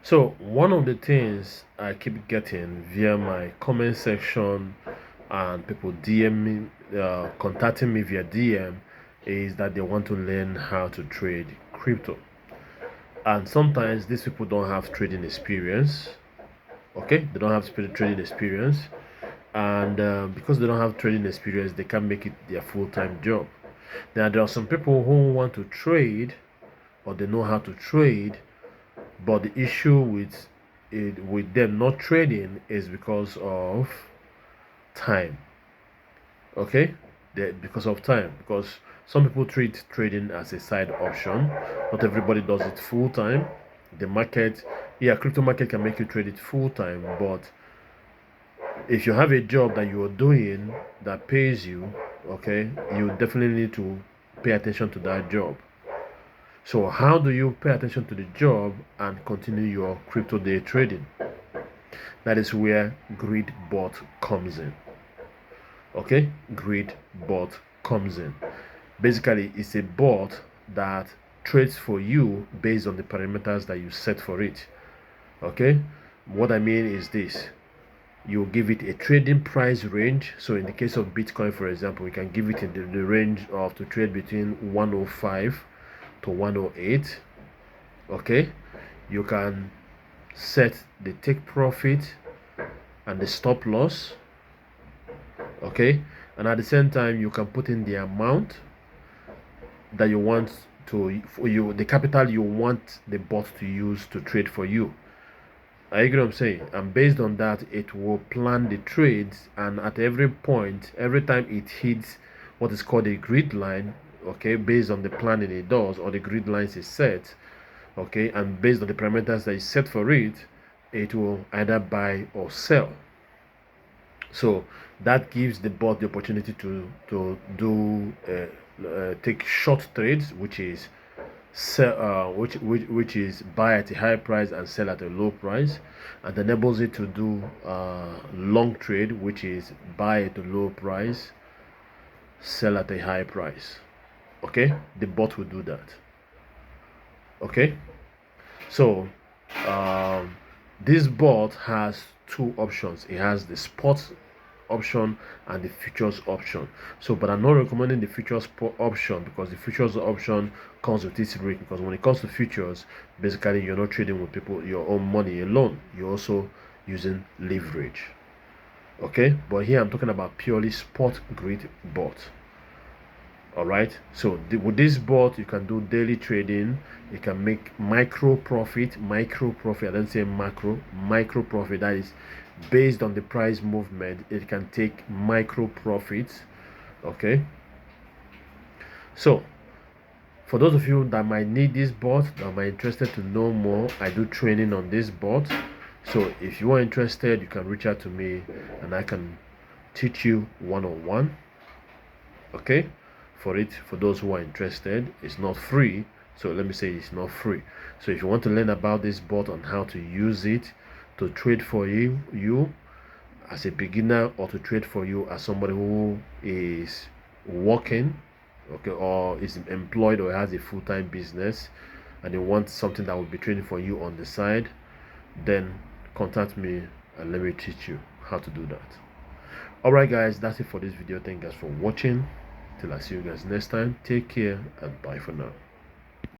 So one of the things I keep getting via my comment section and people DM me, contacting me via DM is that they want to learn how to trade crypto. And sometimes these people don't have trading experience. Okay, they don't have trading experience, and because they don't have trading experience, they can't make it their full-time job. Now there are some people who want to trade or they know how to trade, but the issue with them not trading is because of time. Okay, because of time, because some people treat trading as a side option. Not everybody does it full time. The market, yeah, crypto market can make you trade it full time, but if you have a job that you are doing that pays you, okay, you definitely need to pay attention to that job. So how do you pay attention to the job and continue your crypto day trading? That is where Greedbot comes in. Okay, Greedbot comes in. Basically, it's a bot that trades for you based on the parameters that you set for it. Okay, what I mean is this: you give it a trading price range. So in the case of Bitcoin, for example, we can give it in the range of to trade between 105 to 108. Okay, you can set the take profit and the stop loss. Okay, and at the same time you can put in the amount that you want the capital you want the bot to use to trade for you. I agree what I'm saying. And based on that, it will plan the trades, and at every point, every time it hits what is called a grid line, okay, based on the planning it does, or the grid lines is set, okay, and based on the parameters that is set for it, it will either buy or sell. So that gives the bot the opportunity to do take short trades, which is sell, which is buy at a high price and sell at a low price, and enables it to do long trade, which is buy at a low price, sell at a high price. Okay, the bot will do that. Okay, so um, this bot has two options. It has the spot option and the futures option. So but I'm not recommending the futures option, because the futures option comes with its risk. Because when it comes to futures, basically you're not trading with people your own money alone, you're also using leverage. Okay, but here I'm talking about purely spot grid bot. All right, so with this bot you can do daily trading. You can make micro profit. I don't say micro profit. That is based on the price movement. It can take micro profits. Okay, so for those of you that might need this bot, that might interested to know more, I do training on this bot. So if you are interested, you can reach out to me and I can teach you one-on-one. Okay, for those who are interested, it's not free. So let me say it's not free. So if you want to learn about this bot and how to use it to trade for you as a beginner, or to trade for you as somebody who is working, okay, or is employed or has a full-time business, and you want something that will be trading for you on the side, then contact me and let me teach you how to do that. All right guys, that's it for this video. Thank you guys for watching. Till I see you guys next time, take care and bye for now.